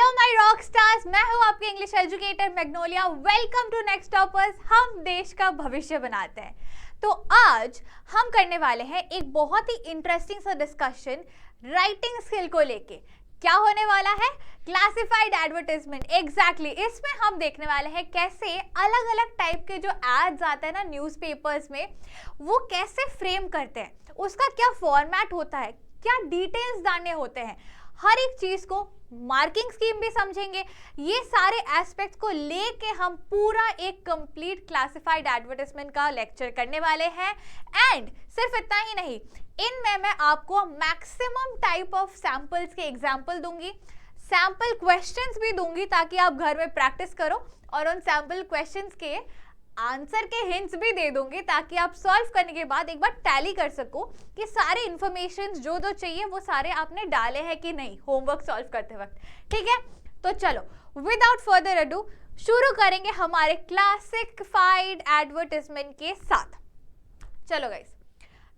Hello my rock stars, मैं हूं आपके English educator Magnolia. Welcome to next toppers. हम देश का भविष्य बनाते हैं। तो आज हम करने वाले हैं एक बहुत ही इंटरेस्टिंग सा डिस्कशन राइटिंग स्किल को लेके। क्या होने वाला है? Classified advertisement. एग्जैक्टली इसमें हम देखने वाले हैं कैसे अलग अलग टाइप के जो एड्स आते हैं ना न्यूज़पेपर्स में, वो कैसे फ्रेम करते हैं, उसका क्या फॉर्मेट होता है, क्या डिटेल्स डालने होते हैं, हर एक चीज को मार्किंग स्कीम भी समझेंगे। ये सारे एस्पेक्ट्स को लेके हम पूरा एक कंप्लीट क्लासिफाइड एडवर्टाइजमेंट का लेक्चर करने वाले हैं। एंड सिर्फ इतना ही नहीं, इनमें मैं आपको मैक्सिमम टाइप ऑफ सैंपल्स के एग्जांपल दूंगी, सैंपल क्वेश्चंस भी दूंगी ताकि आप घर में प्रैक्टिस करो, और उन सैंपल क्वेश्चंस के आंसर के हिंट्स भी दे दूंगी ताकि आप सॉल्व करने के बाद एक बार टैली कर सको कि सारे इंफॉर्मेशन जो चाहिए वो सारे आपने डाले हैं कि नहीं होमवर्क सॉल्व करते वक्त। ठीक है, तो चलो विदाउट फर्दर अडू शुरू करेंगे हमारे क्लासिफाइड एडवर्टाइजमेंट के साथ। चलो गाइस,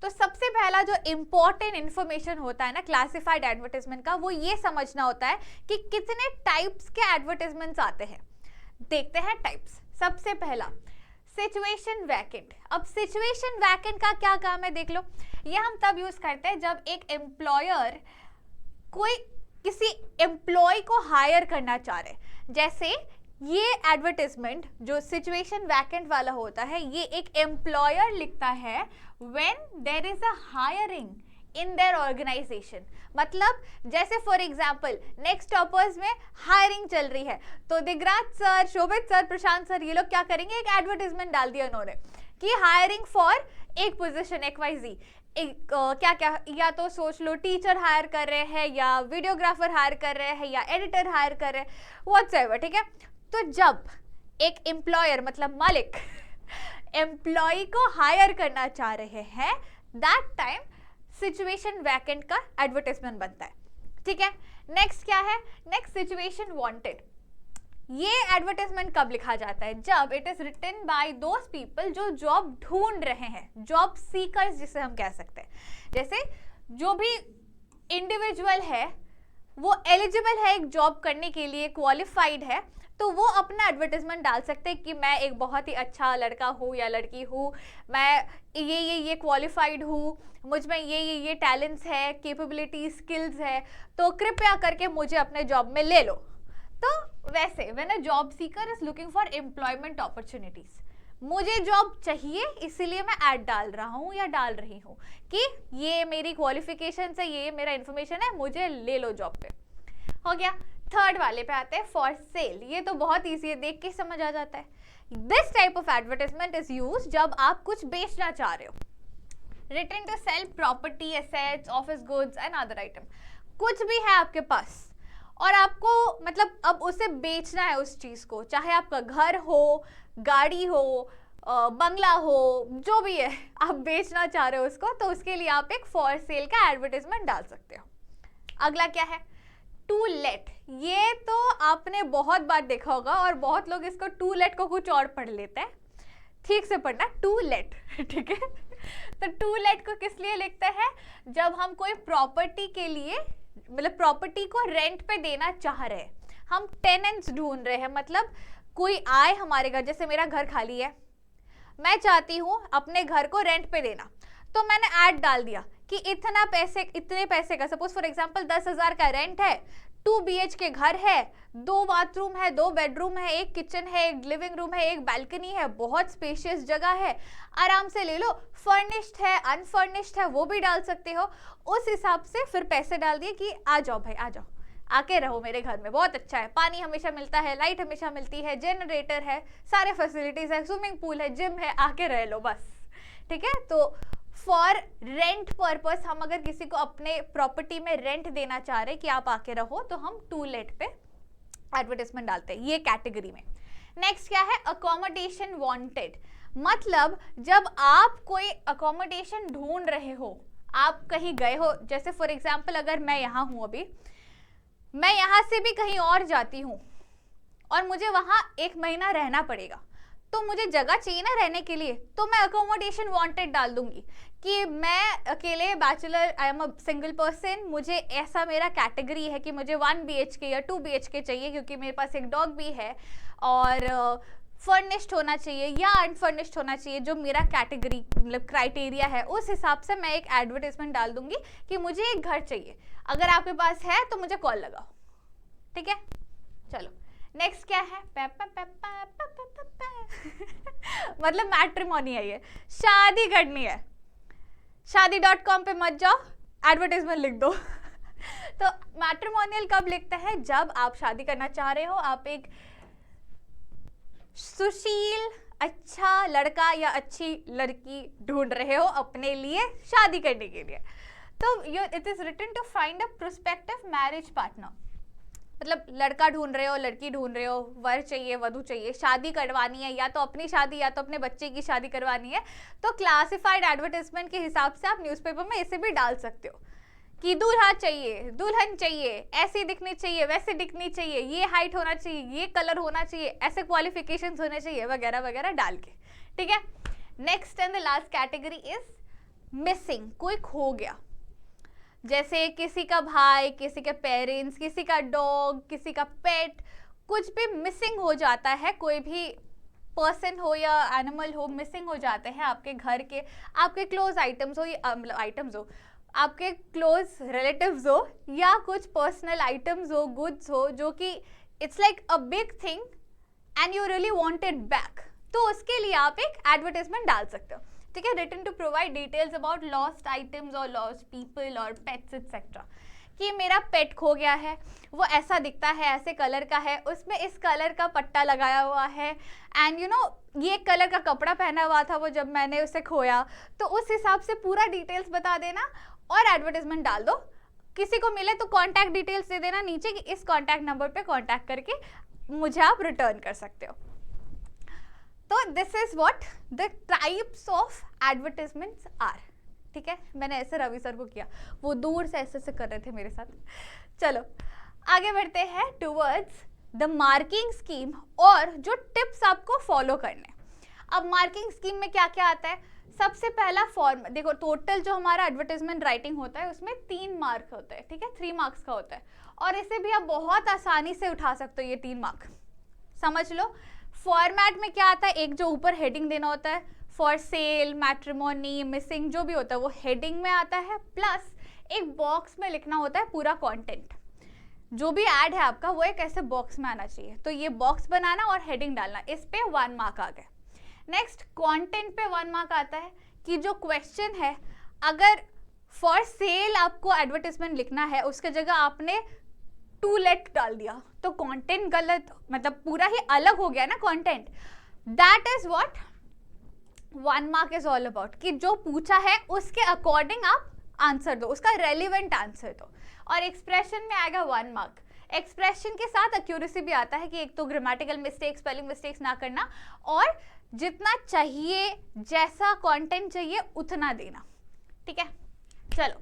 तो सबसे पहला जो इंपॉर्टेंट इंफॉर्मेशन होता है ना क्लासिफाइड एडवर्टाइजमेंट का, वो ये समझना होता है कि कितने टाइप्स के एडवर्टाइजमेंट्स आते हैं। देखते हैं टाइप्स। सबसे पहला सिचुएशन वैकेंट। अब सिचुएशन वैकेंट का क्या काम है देख लो। ये हम तब यूज करते हैं जब एक एम्प्लॉयर कोई किसी एम्प्लॉय को हायर करना चाह रहे। जैसे ये एडवर्टाइजमेंट जो सिचुएशन वैकेंट वाला होता है, ये एक एम्प्लॉयर लिखता है when there is a hiring in their organization. मतलब जैसे फॉर एग्जाम्पल नेक्स्ट टॉपर्स में हायरिंग चल रही है, तो Digraj sir, Shobhit sir, Prashant sir, ये लोग क्या करेंगे, एक एडवर्टाइजमेंट डाल दिया उन्होंने कि हायरिंग फॉर एक पोजीशन XYZ। क्या क्या, या तो सोच लो टीचर हायर कर रहे हैं, या वीडियोग्राफर हायर कर रहे हैं, या एडिटर हायर कर रहे हैं, व्हाटएवर। ठीक है, तो जब एक एम्प्लॉयर मतलब मालिक एम्प्लॉय को हायर करना चाह रहे हैं, दैट टाइम सिचुएशन वैकेंट का एडवर्टाइजमेंट बनता है। ठीक है, नेक्स्ट क्या है? Next situation wanted. ये एडवर्टाइजमेंट कब लिखा जाता है? जब it is written by those people जो जॉब ढूंढ रहे हैं, जॉब सीकर्स जिसे हम कह सकते हैं। जैसे जो भी इंडिविजुअल है वो एलिजिबल है एक जॉब करने के लिए, क्वालिफाइड है, तो वो अपना एडवर्टाइजमेंट डाल सकते हैं कि मैं एक बहुत ही अच्छा लड़का हूँ या लड़की हूँ, मैं ये क्वालिफाइड हूँ, मुझ में ये टैलेंट्स है, कैपेबिलिटी, स्किल्स है, तो कृपया करके मुझे अपने जॉब में ले लो। तो वैसे when a job seeker is looking for employment opportunities, मुझे जॉब चाहिए इसलिए मैं ऐड डाल रहा हूँ या डाल रही हूँ कि ये मेरी क्वालिफिकेशन है, ये मेरा इन्फॉर्मेशन है, मुझे ले लो जॉब पे। हो गया। थर्ड वाले पे आते हैं, फॉर सेल। ये तो बहुत ईजी है, देख के समझ आ जाता है। This type of advertisement is use जब आप कुछ बेचना चाह रहे हो। Written to sell property, assets, office goods and other item. कुछ भी है आपके पास और आपको मतलब अब उसे बेचना है उस चीज को, चाहे आपका घर हो, गाड़ी हो, बंगला हो, जो भी है आप बेचना चाह रहे हो उसको, तो उसके लिए आप एक फॉर सेल का एडवर्टाइजमेंट डाल सकते हो। अगला क्या है? To let. ये तो आपने बहुत बार देखा होगा और बहुत लोग इसको टू लेट को कुछ और पढ़ लेते हैं। ठीक से पढ़ना, टू लेट। ठीक है, तो टू लेट को किस लिए लिखते हैं? जब हम कोई प्रॉपर्टी के लिए मतलब प्रॉपर्टी को रेंट पे देना चाह रहे हैं, हम टेनेंट्स ढूंढ रहे हैं, मतलब कोई आए हमारे घर। जैसे मेरा घर खाली है, मैं चाहती हूँ अपने घर को रेंट पे देना, तो मैंने ऐड डाल दिया कि इतना पैसे, इतने पैसे का, सपोज फॉर एग्जांपल 10,000 का रेंट है, 2 BHK घर है, 2 बाथरूम है, 2 बेडरूम है, एक किचन है, एक लिविंग रूम है, एक बालकनी है, बहुत स्पेशियस जगह है, आराम से ले लो। फर्निश्ड है, अनफर्निश्ड है, वो भी डाल सकते हो। उस हिसाब से फिर पैसे डाल दिए कि आ जाओ भाई, आ जाओ, आके रहो मेरे घर में, बहुत अच्छा है, पानी हमेशा मिलता है, लाइट हमेशा मिलती है, जनरेटर है, सारे फैसिलिटीज है, स्विमिंग पूल है, जिम है, आके रह लो बस। ठीक है, तो फॉर रेंट पर्पस हम अगर किसी को अपने प्रॉपर्टी में रेंट देना चाह रहे कि आप आके रहो, तो हम टू लेट पे एडवर्टाइजमेंट डालते हैं, ये कैटेगरी में। नेक्स्ट क्या है? Accommodation wanted. मतलब जब आप कोई अकोमोडेशन ढूंढ रहे हो, आप कहीं गए हो, जैसे फॉर एग्जाम्पल अगर मैं यहाँ हूँ, अभी मैं यहाँ से भी कहीं और जाती हूँ और मुझे वहाँ 1 महीना रहना पड़ेगा, तो मुझे जगह चाहिए ना रहने के लिए, तो मैं अकोमोडेशन वांटेड डाल दूंगी कि मैं अकेले bachelor, I am a single person, मुझे ऐसा मेरा कैटेगरी है कि मुझे 1 BHK या 2 BHK चाहिए क्योंकि मेरे पास एक डॉग भी है, और फर्निश्ड होना चाहिए या अनफर्निश्ड होना चाहिए, जो मेरा कैटेगरी मतलब क्राइटेरिया है, उस हिसाब से मैं एक एडवर्टाइजमेंट डाल दूंगी कि मुझे एक घर चाहिए, अगर आपके पास है तो मुझे कॉल लगाओ। ठीक है, चलो नेक्स्ट क्या है? मतलब मैट्रिमोनी है, ये शादी करनी है, शादी.com पे मत जाओ, एडवर्टाइजमेंट लिख दो। तो मैट्रिमोनियल कब लिखते हैं? जब आप शादी करना चाह रहे हो, आप एक सुशील अच्छा लड़का या अच्छी लड़की ढूंढ रहे हो अपने लिए शादी करने के लिए। तो it is written to find a prospective marriage partner, मतलब लड़का ढूंढ रहे हो, लड़की ढूंढ रहे हो, वर चाहिए, वधू चाहिए, शादी करवानी है, या तो अपनी शादी या तो अपने बच्चे की शादी करवानी है, तो क्लासिफाइड एडवर्टाइजमेंट के हिसाब से आप न्यूज़पेपर में इसे भी डाल सकते हो कि दूल्हा चाहिए, दुल्हन चाहिए, ऐसी दिखनी चाहिए, वैसे दिखनी चाहिए, ये हाइट होना चाहिए, ये कलर होना चाहिए, ऐसे क्वालिफिकेशंस होने चाहिए, वगैरह वगैरह डाल के। ठीक है, next and the last category is missing, कोई खो गया, जैसे किसी का भाई, किसी के पेरेंट्स, किसी का डॉग, किसी का पेट, कुछ भी मिसिंग हो जाता है, कोई भी पर्सन हो या एनिमल हो, मिसिंग हो जाते हैं आपके घर के, आपके क्लोज आइटम्स हो, आइटम्स हो, आपके क्लोज रिलेटिव्स हो, या कुछ पर्सनल आइटम्स हो, गुड्स हो, जो कि it's like a big thing and you really want it back, तो उसके लिए आप एक एडवर्टाइजमेंट डाल सकते हो। ठीक है, written to provide details about lost items और लॉस्ट पीपल और पेट्स एक्सेट्रा, कि मेरा पेट खो गया है, वो ऐसा दिखता है, ऐसे कलर का है, उसमें इस कलर का पट्टा लगाया हुआ है, एंड यू नो ये कलर का कपड़ा पहना हुआ था वो जब मैंने उसे खोया, तो उस हिसाब से पूरा डिटेल्स बता देना और एडवर्टाइजमेंट डाल दो। किसी को मिले तो कॉन्टैक्ट डिटेल्स दे देना नीचे कि इस कॉन्टैक्ट नंबर पे कॉन्टैक्ट करके मुझे आप रिटर्न कर सकते हो। तो this is what the types of advertisements are. ठीक है, मैंने ऐसे रवि सर को किया, वो दूर से ऐसे कर रहे थे मेरे साथ। चलो आगे बढ़ते हैं टुवर्ड्स द मार्किंग स्कीम और जो टिप्स आपको फॉलो करने। अब मार्किंग स्कीम में क्या क्या आता है? सबसे पहला फॉर्म देखो, टोटल जो हमारा एडवर्टाइजमेंट राइटिंग होता है उसमें 3 मार्क होते हैं। ठीक है, 3 मार्क्स का होता है, और इसे भी आप बहुत आसानी से उठा सकते हो, ये 3 मार्क समझ लो। फॉर्मेट में क्या आता है? एक जो ऊपर हेडिंग देना होता है, फॉर सेल, मैट्रिमोनी, मिसिंग, जो भी होता है वो हेडिंग में आता है, प्लस एक बॉक्स में लिखना होता है पूरा कंटेंट, जो भी ऐड है आपका वो एक ऐसे बॉक्स में आना चाहिए। तो ये बॉक्स बनाना और हेडिंग डालना, इस पे 1 मार्क आ गए। नेक्स्ट कंटेंट पे 1 मार्क आता है कि जो क्वेश्चन है, अगर फॉर सेल आपको एडवर्टाइजमेंट लिखना है, उसके जगह आपने टू लेट डाल दिया तो कंटेंट गलत, मतलब पूरा ही अलग हो गया ना content. That is what 1 mark is all about, कि जो पूछा है उसके अकॉर्डिंग आप आंसर दो, उसका रेलिवेंट आंसर दो। और एक्सप्रेशन में आएगा 1 मार्क। एक्सप्रेशन के साथ एक्यूरेसी भी आता है कि एक तो ग्रामेटिकल मिस्टेक, स्पेलिंग मिस्टेक्स ना करना, और जितना चाहिए, जैसा कंटेंट चाहिए उतना देना। ठीक है, चलो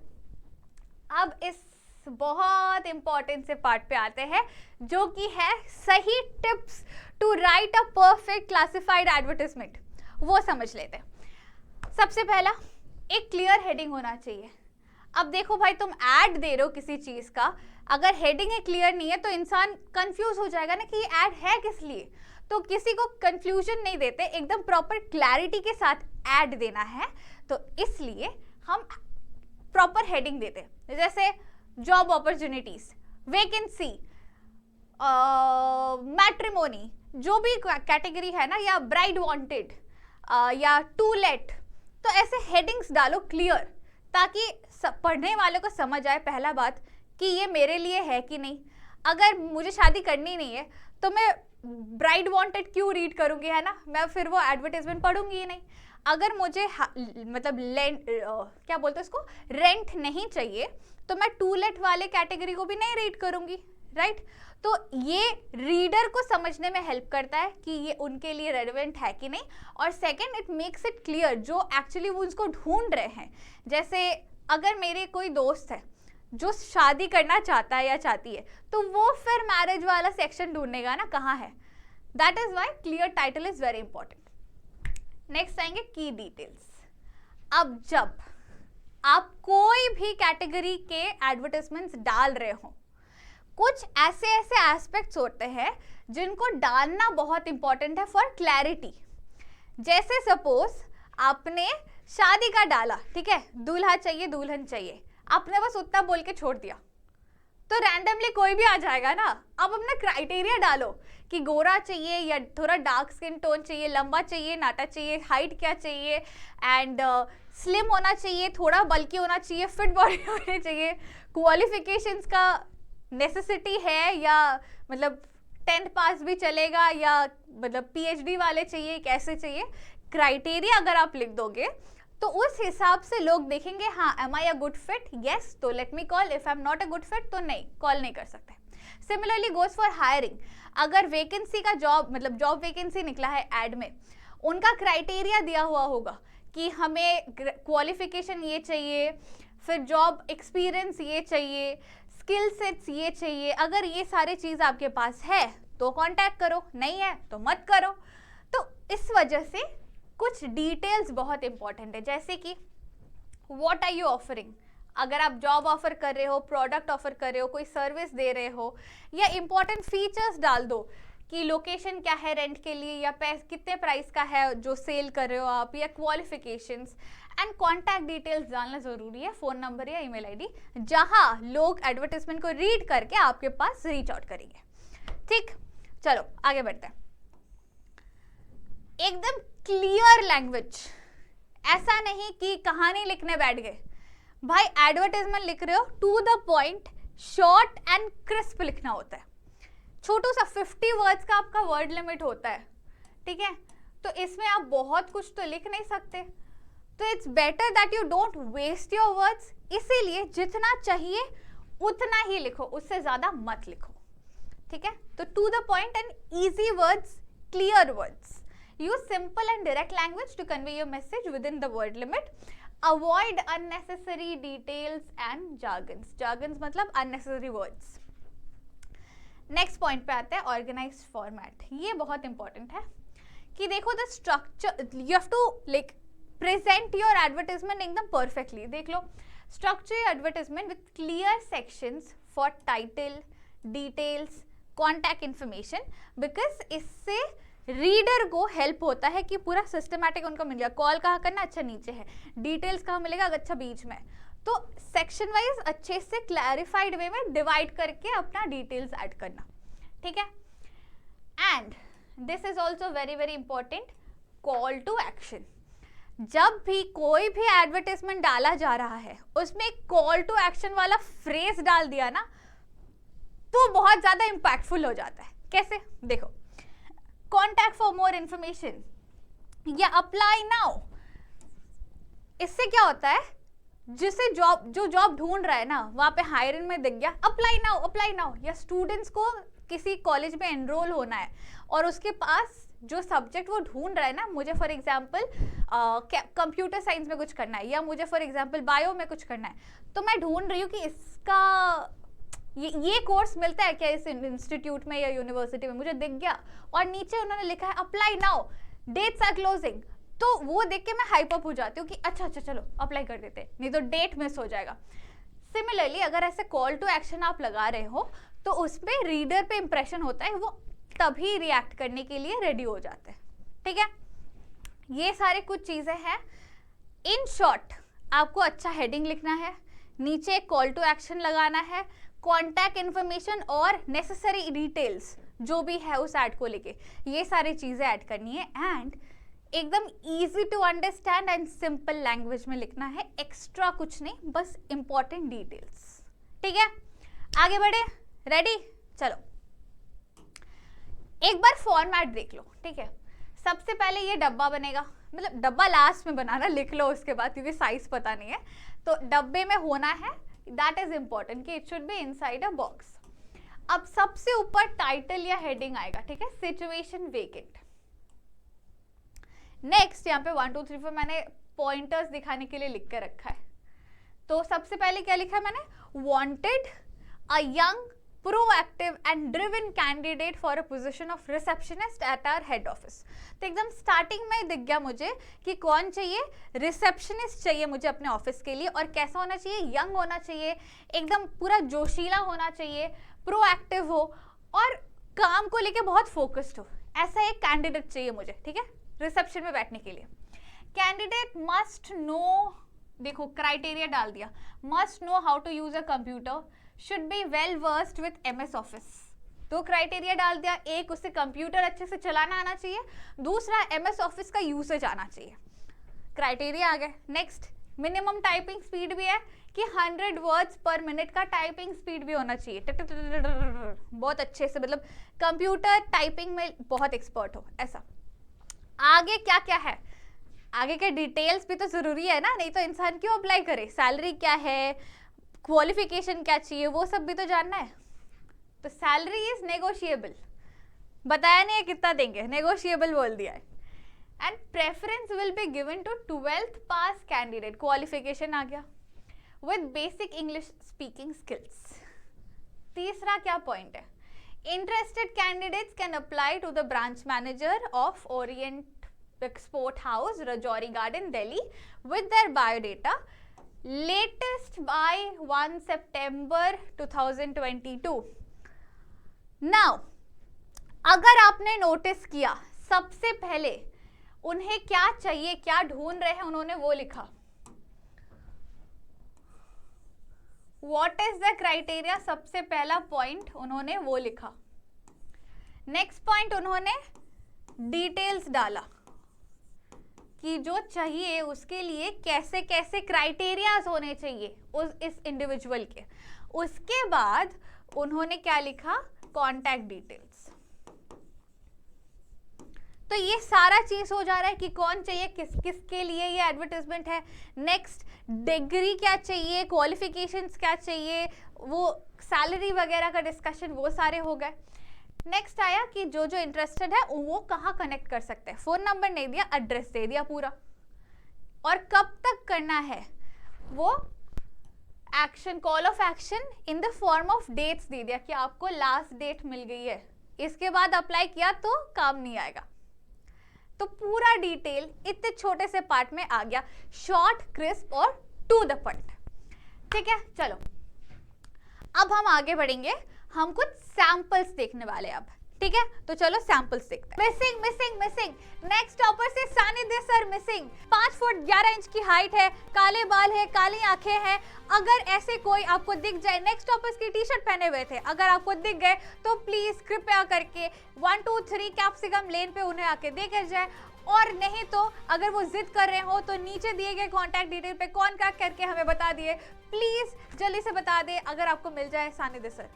अब इस बहुत इंपॉर्टेंट से पार्ट पे आते हैं, जो कि है सही tips to write a perfect classified advertisement. वो समझ लेते हैं। सबसे पहला, एक क्लियर हेडिंग होना चाहिए। अब देखो भाई, तुम ऐड दे रहे हो किसी चीज का, अगर हेडिंग है क्लियर नहीं है तो इंसान कंफ्यूज हो जाएगा ना कि ये ऐड है किस लिए। तो किसी को कंफ्यूजन नहीं देते, एकदम प्रॉपर क्लैरिटी के साथ ऐड देना है, तो इसलिए हम प्रॉपर हेडिंग देते हैं। जैसे जॉब अपॉर्चुनिटीज, वैकेंसी, मैट्रिमोनी, जो भी कैटेगरी है ना, या ब्राइड वांटेड, या टू लेट, तो ऐसे हेडिंग्स डालो क्लियर, ताकि पढ़ने वाले को समझ आए पहला बात कि ये मेरे लिए है कि नहीं। अगर मुझे शादी करनी नहीं है तो मैं ब्राइड वांटेड क्यों रीड करूंगी, है ना, मैं फिर वो एडवर्टाइजमेंट पढ़ूंगी ही नहीं। अगर मुझे मतलब क्या बोलते हैं उसको, रेंट नहीं चाहिए, तो मैं टू लेट वाले कैटेगरी को भी नहीं रीड करूंगी, राइट। तो ये रीडर को समझने में हेल्प करता है कि ये उनके लिए रेलेवेंट है कि नहीं। और second, it makes it clear जो एक्चुअली वो उसको ढूंढ रहे हैं। जैसे अगर मेरे कोई दोस्त है जो शादी करना चाहता है या चाहती है, तो वो फिर मैरिज वाला सेक्शन ढूंढेगा ना कहाँ है। That is why clear title is very important. Next आएंगे की डिटेल्स। अब जब आप कोई भी कैटेगरी के एडवर्टाइजमेंट्स डाल रहे हो, कुछ ऐसे एस्पेक्ट्स होते हैं जिनको डालना बहुत इंपॉर्टेंट है फॉर क्लैरिटी। जैसे सपोज आपने शादी का डाला, ठीक है, दूल्हा चाहिए दुल्हन चाहिए, आपने बस उतना बोल के छोड़ दिया तो रैंडमली कोई भी आ जाएगा ना। अब अपना क्राइटेरिया डालो कि गोरा चाहिए या थोड़ा डार्क स्किन टोन चाहिए, लंबा चाहिए, नाटा चाहिए, हाइट क्या चाहिए, एंड स्लिम होना चाहिए, थोड़ा बल्कि होना चाहिए, फिट बॉडी होनी चाहिए, क्वालिफिकेशंस का नेसेसिटी है या मतलब 10th पास भी चलेगा या मतलब PhD वाले चाहिए, कैसे चाहिए। क्राइटेरिया अगर आप लिख दोगे तो उस हिसाब से लोग देखेंगे, हाँ am I a good fit, yes तो let me call, if I am not a good fit तो नहीं, कॉल नहीं कर सकते। Similarly goes for hiring. अगर वैकेंसी का जॉब मतलब जॉब वैकेंसी निकला है एड में, उनका क्राइटेरिया दिया हुआ होगा कि हमें क्वालिफिकेशन ये चाहिए, फिर जॉब एक्सपीरियंस ये चाहिए, स्किल सेट्स ये चाहिए। अगर ये सारी चीज़ आपके पास है तो कांटेक्ट करो, नहीं है तो मत करो। तो इस वजह से कुछ डिटेल्स बहुत इंपॉर्टेंट है, जैसे कि व्हाट आर यू ऑफरिंग। अगर आप जॉब ऑफर कर रहे हो, प्रोडक्ट ऑफर कर रहे हो, कोई सर्विस दे रहे हो, या इंपॉर्टेंट फीचर्स डाल दो कि लोकेशन क्या है रेंट के लिए, या कितने प्राइस का है जो सेल कर रहे हो आप, या क्वालिफिकेशंस एंड कॉन्टैक्ट डिटेल्स डालना जरूरी है, फ़ोन नंबर या ईमेल आईडी, जहां लोग एडवर्टाइजमेंट को रीड करके आपके पास रीच आउट करेंगे। ठीक, चलो आगे बढ़ते हैं। एकदम क्लियर लैंग्वेज, ऐसा नहीं कि कहानी लिखने बैठ गए भाई। एडवर्टाइजमेंट लिख रहे हो, to the point, short and crisp लिखना होता है। छोटू सा 50 वर्ड्स का आपका वर्ड लिमिट होता है, ठीक है, तो इसमें आप बहुत कुछ तो लिख नहीं सकते। तो it's better that you don't waste your words, इसीलिए जितना चाहिए उतना ही लिखो, उससे ज्यादा मत लिखो, ठीक है। तो to the point and easy words, clear words. Use simple and direct language to convey your message within the word limit. Avoid unnecessary details and jargons. Jargons मतलब unnecessary words. Next point पे आते हैं organized format. ये बहुत important है कि देखो the structure, you have to like present your advertisement एकदम perfectly. देख लो, structure your advertisement with clear sections for title, details, contact information, because इससे रीडर को हेल्प होता है कि पूरा सिस्टमैटिक उनको मिल गया। कॉल कहाँ करना, अच्छा नीचे है, डिटेल्स कहाँ मिलेगा, अच्छा बीच में। तो सेक्शन वाइज अच्छे से क्लैरिफाइड वे में डिवाइड करके अपना डिटेल्स ऐड करना, ठीक है। And this is also very very important, call to action. जब भी कोई भी एडवर्टाइजमेंट डाला जा रहा है उसमें कॉल टू एक्शन वाला फ्रेज डाल दिया ना तो बहुत ज्यादा इंपैक्टफुल हो जाता है। कैसे, देखो, कॉन्टैक्ट फॉर मोर इंफॉर्मेशन या अप्लाई नाउ। इससे क्या होता है, जिसे जो जॉब ढूंढ रहा है ना वहां पे हायरिंग में दिख गया अप्लाई नाउ, अप्लाई नाउ। या स्टूडेंट्स को किसी कॉलेज में एनरोल होना है और उसके पास जो सब्जेक्ट वो ढूंढ रहा है ना, मुझे फॉर एग्जांपल कंप्यूटर साइंस में कुछ करना है, या मुझे फॉर एग्जांपल बायो में कुछ करना है, तो मैं ढूंढ रही हूँ कि इसका ये कोर्स मिलता है क्या इस इंस्टीट्यूट में या यूनिवर्सिटी में। मुझे दिख गया और नीचे उन्होंने लिखा है apply now, dates are closing, तो वो देख के मैं हाइप अप हो जाती हूँ कि अच्छा चलो अप्लाई कर देते हैं, नहीं तो डेट मिस हो जाएगा। सिमिलरली अगर ऐसे कॉल टू एक्शन आप लगा रहे हो तो उसमें रीडर पे इंप्रेशन होता है, वो तभी रिएक्ट करने के लिए रेडी हो जाते हैं, ठीक है। ये सारे कुछ चीजें हैं। इन शॉर्ट आपको अच्छा हेडिंग लिखना है, नीचे कॉल टू एक्शन लगाना है, कॉन्टैक्ट इन्फॉर्मेशन और नेसेसरी डिटेल्स जो भी है उस ऐड को लेके ये सारी चीजें ऐड करनी है। एंड एकदम easy to understand and simple language में लिखना है, एक्स्ट्रा कुछ नहीं, बस इंपॉर्टेंट डिटेल्स, ठीक है। आगे बढ़े, रेडी, चलो एक बार फॉर्मेट देख लो, ठीक है। सबसे पहले ये डब्बा बनेगा, मतलब डब्बा लास्ट में बनाना, लिख लो उसके बाद क्योंकि साइज पता नहीं है। तो डब्बे में होना है, दैट इज इंपॉर्टेंट कि it should be inside a box. अब सबसे ऊपर टाइटल या हेडिंग आएगा, ठीक है, सिचुएशन वेकेंट। नेक्स्ट यहाँ पे 1 2 3 4 मैंने पॉइंटर्स दिखाने के लिए लिख कर रखा है। तो सबसे पहले क्या लिखा है मैंने, wanted a young proactive and driven candidate for a position of receptionist at our head office. तो एकदम स्टार्टिंग में ही दिख गया मुझे कि कौन चाहिए, रिसेप्शनिस्ट चाहिए मुझे अपने ऑफिस के लिए, और कैसा होना चाहिए, यंग होना चाहिए, एकदम पूरा जोशीला होना चाहिए, प्रोएक्टिव हो और काम को लेके बहुत फोकस्ड हो, ऐसा एक कैंडिडेट चाहिए मुझे, ठीक है, रिसेप्शन में बैठने के लिए. कैंडिडेट मस्ट नो, देखो क्राइटेरिया डाल दिया, must know how to use a computer, should be well versed with MS office. तो क्राइटेरिया डाल दिया, एक उसे कंप्यूटर अच्छे से चलाना आना चाहिए, दूसरा MS ऑफिस का यूसेज आना चाहिए. क्राइटेरिया आ गए. नेक्स्ट, मिनिमम टाइपिंग स्पीड भी है कि 100 वर्ड्स पर मिनट का टाइपिंग स्पीड भी होना चाहिए, बहुत अच्छे से, मतलब कंप्यूटर टाइपिंग में बहुत एक्सपर्ट हो ऐसा. आगे क्या क्या है, आगे के डिटेल्स भी तो जरूरी है ना, नहीं तो इंसान क्यों अप्लाई करे. सैलरी क्या है, क्वालिफिकेशन क्या चाहिए, वो सब भी तो जानना है. तो सैलरी इज नेगोशिएबल, बताया नहीं है कितना देंगे, नेगोशिएबल बोल दिया है. And preference will be given to 12th pass candidate, qualification आ गया, with basic English speaking skills. तीसरा क्या पॉइंट है, interested candidates can apply to the branch manager of Orient Export House, Rajouri Garden, Delhi, with their biodata latest by 1 September 2022. Now, अगर आपने notice किया, सबसे पहले उन्हें क्या चाहिए, क्या ढूंढ रहे हैं, उन्होंने वो लिखा. What is the criteria, सबसे पहला पॉइंट उन्होंने वो लिखा. नेक्स्ट पॉइंट उन्होंने डिटेल्स डाला कि जो चाहिए उसके लिए कैसे कैसे क्राइटेरियाज होने चाहिए इस इंडिविजुअल के. उसके बाद उन्होंने क्या लिखा, कॉन्टैक्ट डिटेल्स. तो ये सारा चीज हो जा रहा है कि कौन चाहिए, किस किस के लिए ये एडवर्टाइजमेंट है. नेक्स्ट, डिग्री क्या चाहिए, क्वालिफिकेशंस क्या चाहिए, वो सैलरी वगैरह का डिस्कशन, वो सारे हो गए. नेक्स्ट आया कि जो जो इंटरेस्टेड है वो कहाँ कनेक्ट कर सकते हैं. फोन नंबर नहीं दिया, एड्रेस दे दिया पूरा, और कब तक करना है वो action, call of action in the form of dates दे दिया कि आपको लास्ट डेट मिल गई है, इसके बाद अप्लाई किया तो काम नहीं आएगा. तो पूरा डिटेल इतने छोटे से पार्ट में आ गया, शॉर्ट, क्रिस्प और टू द पॉइंट. ठीक है, चलो अब हम आगे बढ़ेंगे, हम कुछ सैंपल्स देखने वाले अब. ठीक है, तो चलो सैंपल्स देखते हैं. Missing missing missing, next topper से सानिध्य सर मिसिंग. 5 फुट 11 इंच की हाइट है, काले बाल है, काली आंखें हैं. अगर ऐसे कोई आपको दिख जाए, नेक्स्ट टॉपर्स की टी शर्ट पहने हुए थे, अगर आपको दिख गए तो प्लीज कृपया करके 1 2 3 कैप्सिकम लेन पे उन्हें आके देखे जाए. और नहीं तो अगर वो जिद कर रहे हो तो नीचे दिए गए कॉन्टैक्ट डिटेल पे कॉन्टैक्ट करके हमें बता दिए. प्लीज जल्दी से बता दे अगर आपको मिल जाए सानिध्य सर.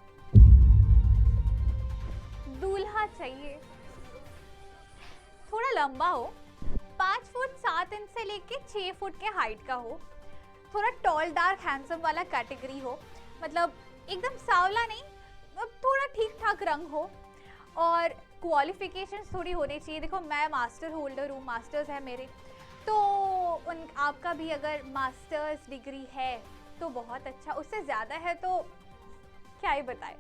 दूल्हा चाहिए, थोड़ा लंबा हो, 5 फुट 7 इंच से लेके 6 फुट के हाइट का हो, थोड़ा टॉल डार्क हैंडसम वाला कैटेगरी हो, मतलब एकदम सांवला नहीं, थोड़ा ठीक ठाक रंग हो, और क्वालिफिकेशंस थोड़ी होनी चाहिए. देखो मैं मास्टर होल्डर हूँ, मास्टर्स है मेरे, तो आपका भी अगर मास्टर्स डिग्री है तो बहुत अच्छा, उससे ज़्यादा है तो क्या ही बताए.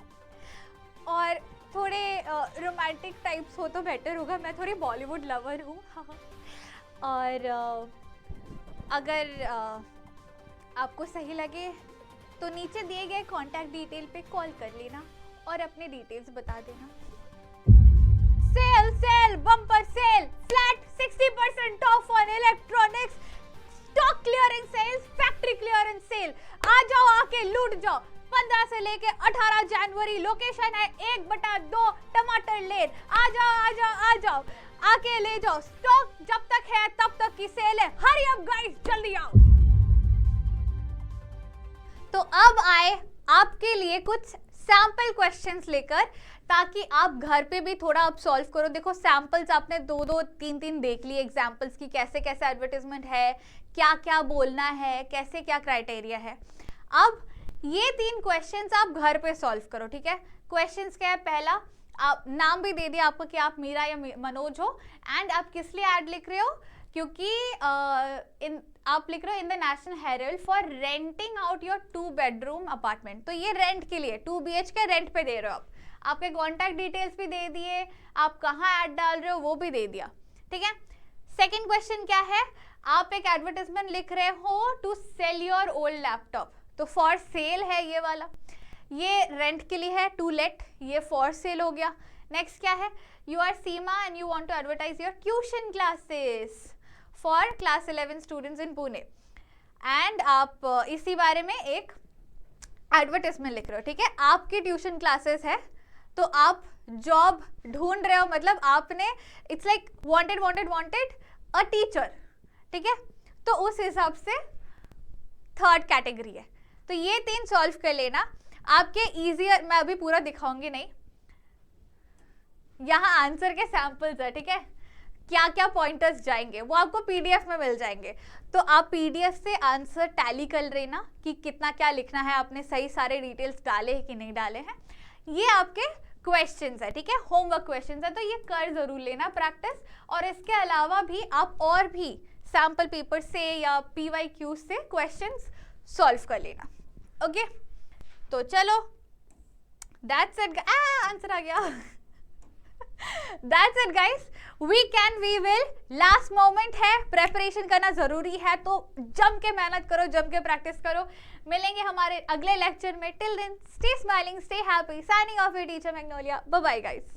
और थोड़े रोमांटिक टाइप्स हो तो बेटर होगा, मैं थोड़ी बॉलीवुड लवर हूँ. और अगर आपको सही लगे तो नीचे दिए गए कॉन्टैक्ट डिटेल पे कॉल कर लेना और अपने डिटेल्स बता देना. Sale sale bumper sale, flat 60% off on electronics, stock clearing sales, factory clearance sale. आ जाओ, आके लूट जाओ. 15 से लेके 18 जनवरी, लोकेशन है 1/2 टमाटर लेन. आ जाओ आ जाओ आ जाओ, आके ले जाओ. स्टॉक जब तक है तब तक की सेल है. हरी अप गाइस, जल्दी आओ. तो अब आए आपके लिए कुछ सैंपल क्वेश्चंस लेकर, ताकि आप घर पे भी थोड़ा अब सॉल्व करो. देखो सैंपल्स आपने 2 3 देख लिए एग्जांपल्स की, कैसे कैसे एडवर्टाइजमेंट है, क्या क्या बोलना है, कैसे क्या क्राइटेरिया है. अब ये 3 क्वेश्चंस आप घर पे सॉल्व करो. ठीक है, क्वेश्चंस क्या है, पहला आप नाम भी दे दिया आपको कि आप मीरा या मनोज हो, एंड आप किस लिए ऐड लिख रहे हो, क्योंकि आप लिख रहे हो in the National Herald for renting out your 2 bedroom apartment, तो ये रेंट के लिए 2 BHK रेंट पे दे रहे हो आप, आपके कॉन्टैक्ट डिटेल्स भी दे दिए, आप कहाँ ऐड डाल रहे हो वो भी दे दिया, ठीक है। सेकेंड क्वेश्चन क्या है, आप एक एडवर्टाइजमेंट लिख रहे हो to sell your old laptop, तो फॉर सेल है ये वाला, ये रेंट के लिए है, टू लेट, ये फॉर सेल हो गया। नेक्स्ट क्या है, you are Seema and you want to advertise your tuition classes for class 11 students in Pune, and आप इसी बारे में एक एडवर्टाइजमेंट लिख रहे हो, ठीक है। आपकी ट्यूशन क्लासेस है तो आप जॉब ढूंढ रहे हो, मतलब आपने it's like wanted a teacher, ठीक है, तो उस हिसाब से थर्ड कैटेगरी है। तो ये 3 सॉल्व कर लेना, आपके इजियर, मैं अभी पूरा दिखाऊंगी नहीं, यहाँ आंसर के सैंपल्स है, ठीक है, क्या क्या पॉइंटर्स जाएंगे वो आपको पीडीएफ में मिल जाएंगे, तो आप पीडीएफ से आंसर टैली कर लेना कि कितना क्या लिखना है, आपने सही सारे डिटेल्स डाले हैं कि नहीं डाले हैं। ये आपके क्वेश्चंस है, ठीक है, होमवर्क क्वेश्चंस है, तो ये कर जरूर लेना प्रैक्टिस, और इसके अलावा भी आप और भी सैम्पल पेपर से या PYQ से क्वेश्चंस सॉल्व कर लेना, ओके। तो चलो दैट्स इट, आंसर आ गया That's it guys, we will, last moment है, प्रेपरेशन करना जरूरी है, तो जम के मेहनत करो, जम के प्रैक्टिस करो। मिलेंगे हमारे अगले लेक्चर में, till then stay smiling, stay happy, signing off your teacher Magnolia, bye bye guys.